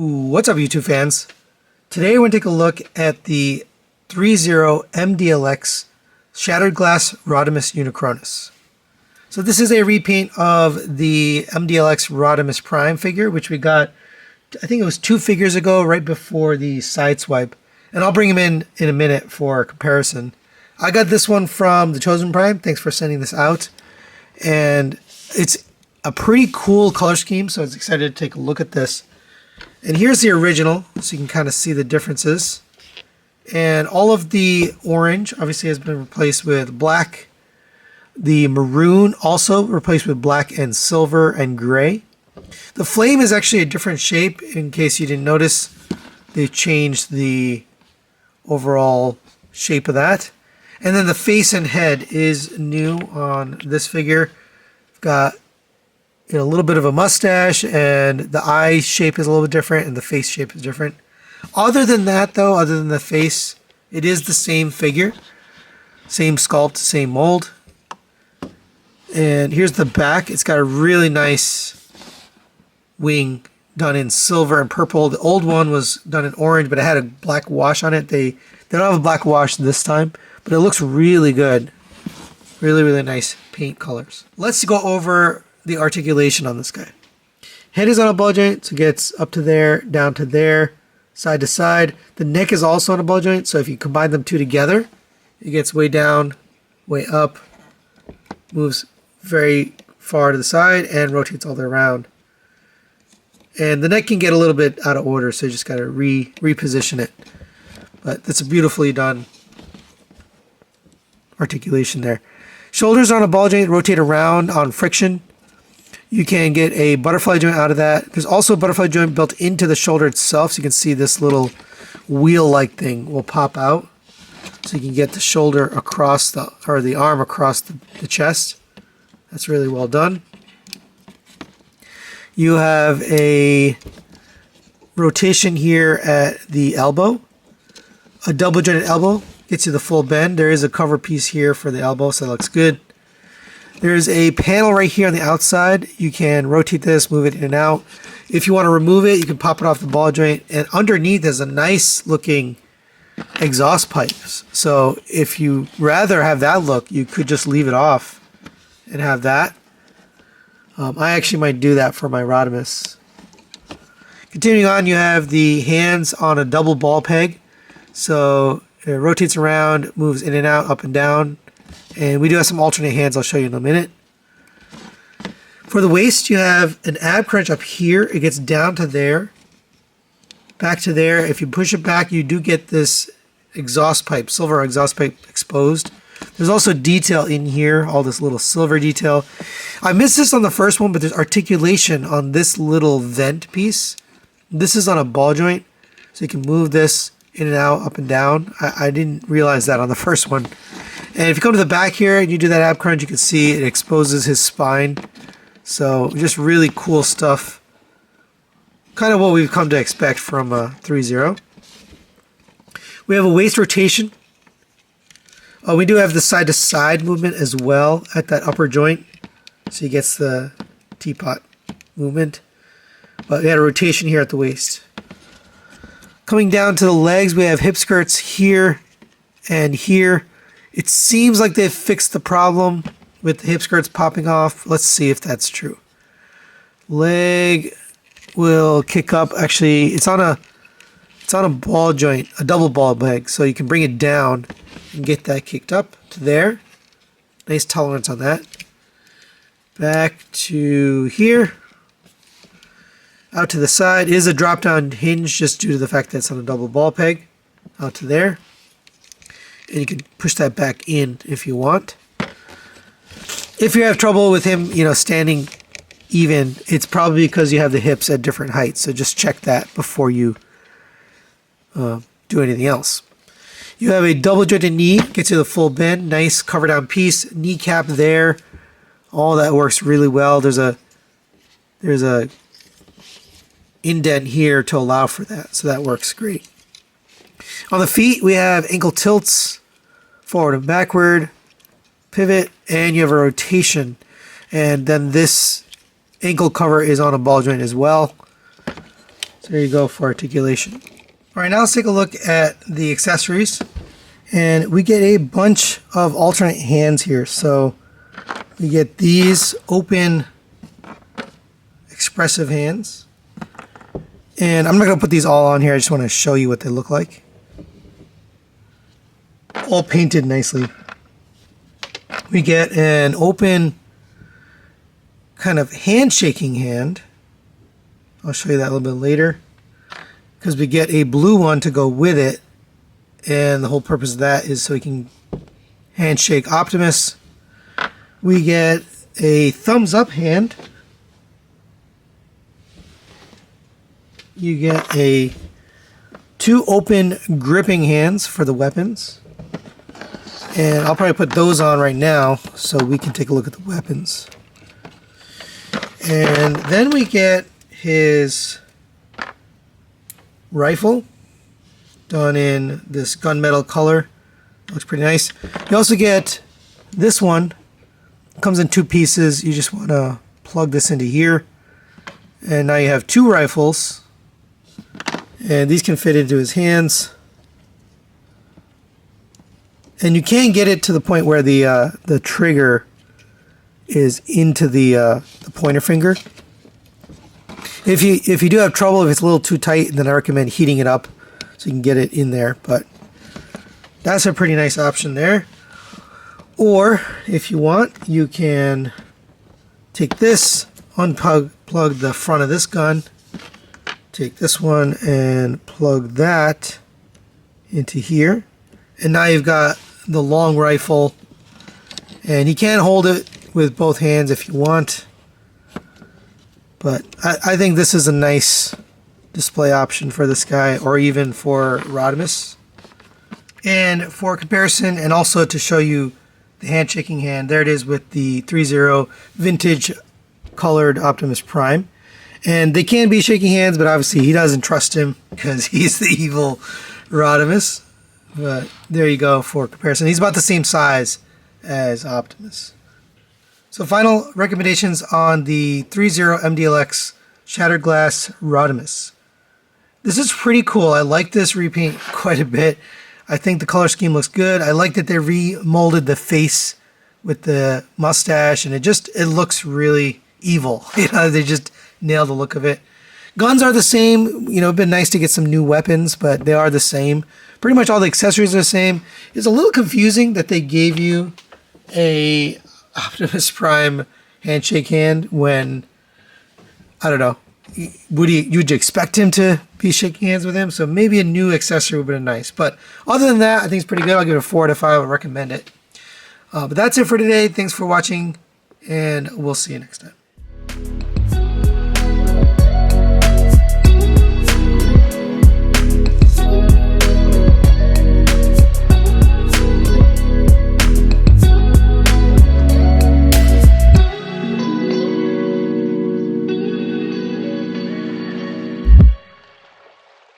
What's up, YouTube fans? Today we're going to take a look at the Threezero MDLX Shattered Glass Rodimus Unicronus. So this is a repaint of the MDLX Rodimus Prime figure, which we got, I think it was 2 figures ago, right before the Sideswipe. And I'll bring him in a minute for comparison. I got this one from the Chosen Prime. Thanks for sending this out. And it's a pretty cool color scheme, so I was excited to take a look at this. And here's the original, so you can kind of see the differences. And all of the orange obviously has been replaced with black. The maroon also replaced with black and silver and gray. The flame is actually a different shape, in case you didn't notice. They've changed the overall shape of that. And then the face and head is new on this figure. We've got a little bit of a mustache, and the eye shape is a little bit different, and the face shape is different. Other than that, though, other than the face, it is the same figure. Same sculpt, same mold. And here's the back. It's got a really nice wing done in silver and purple. The old one was done in orange, but it had a black wash on it. They don't have a black wash this time, but it looks really good. Really, really nice paint colors. Let's go over the articulation on this guy. Head is on a ball joint, so it gets up to there, down to there, side to side. The neck is also on a ball joint, so if you combine them two together, it gets way down, way up, moves very far to the side, and rotates all the way around. And the neck can get a little bit out of order, so you just got to reposition it. But that's a beautifully done articulation there. Shoulders on a ball joint, rotate around on friction. You can get a butterfly joint out of that. There's also a butterfly joint built into the shoulder itself, so you can see this little wheel-like thing will pop out. So you can get the shoulder across the arm across the chest. That's really well done. You have a rotation here at the elbow. A double jointed elbow gets you the full bend. There is a cover piece here for the elbow, so that looks good. There's a panel right here on the outside. You can rotate this, move it in and out. If you want to remove it, you can pop it off the ball joint. And underneath is a nice looking exhaust pipe. So if you rather have that look, you could just leave it off and have that. I actually might do that for my Rodimus. Continuing on, you have the hands on a double ball peg. So it rotates around, moves in and out, up and down. And we do have some alternate hands I'll show you in a minute. For the waist, you have an ab crunch up here. It gets down to there, back to there. If you push it back, you do get this exhaust pipe, silver exhaust pipe exposed. There's also detail in here, all this little silver detail. I missed this on the first one, but there's articulation on this little vent piece. This is on a ball joint, so you can move this in and out, up and down. I didn't realize that on the first one. And if you come to the back here and you do that ab crunch, you can see it exposes his spine. So just really cool stuff. Kind of what we've come to expect from Threezero. We have a waist rotation. We do have the side-to-side movement as well at that upper joint. So he gets the teapot movement. But we had a rotation here at the waist. Coming down to the legs, we have hip skirts here and here. It seems like they've fixed the problem with the hip skirts popping off. Let's see if that's true. Leg will kick up. Actually, it's on a ball joint, a double ball leg, so you can bring it down and get that kicked up to there. Nice tolerance on that. Back to here. Out to the side is a drop down hinge just due to the fact that it's on a double ball peg. Out to there. And you can push that back in if you want. If you have trouble with him, standing even, it's probably because you have the hips at different heights. So just check that before you do anything else. You have a double jointed knee, gets you the full bend, nice cover down piece, kneecap there. All that works really well. There's a indent here to allow for that, so that works great. On the feet, we have ankle tilts, forward and backward, pivot, and you have a rotation. And then this ankle cover is on a ball joint as well. So So there you go for articulation. All right, now let's take a look at the accessories. And we get a bunch of alternate hands here. So we get these open expressive hands. And I'm not going to put these all on here. I just want to show you what they look like. All painted nicely. We get an open kind of handshaking hand. I'll show you that a little bit later. Because we get a blue one to go with it. And the whole purpose of that is so we can handshake Optimus. We get a thumbs up hand. You get two open gripping hands for the weapons. And I'll probably put those on right now so we can take a look at the weapons. And then we get his rifle done in this gunmetal color. Looks pretty nice. You also get this one. It comes in two pieces. You just want to plug this into here. And now you have two rifles. And these can fit into his hands. And you can get it to the point where the trigger is into the pointer finger. If you do have trouble, if it's a little too tight, then I recommend heating it up so you can get it in there. But that's a pretty nice option there. Or if you want, you can take this, unplug the front of this gun, take this one and plug that into here. And now you've got the long rifle. And you can hold it with both hands if you want. But I think this is a nice display option for this guy, or even for Rodimus. And for comparison, and also to show you the handshaking hand, there it is with the Threezero vintage colored Optimus Prime. And they can be shaking hands, but obviously he doesn't trust him because he's the evil Rodimus. But there you go for comparison. He's about the same size as Optimus. So final recommendations on the Threezero MDLX Shattered Glass Rodimus. This is pretty cool. I like this repaint quite a bit. I think the color scheme looks good. I like that they remolded the face with the mustache, and it looks really evil. They just nailed the look of it. Guns are the same. It'd been nice to get some new weapons, but they are the same. Pretty much all the accessories are the same. It's a little confusing that they gave you a Optimus Prime handshake hand when, I don't know, would you expect him to be shaking hands with him? So maybe a new accessory would have been nice. But other than that, I think it's pretty good. I'll give it a 4 out of 5. I would recommend it. But that's it for today. Thanks for watching, and we'll see you next time.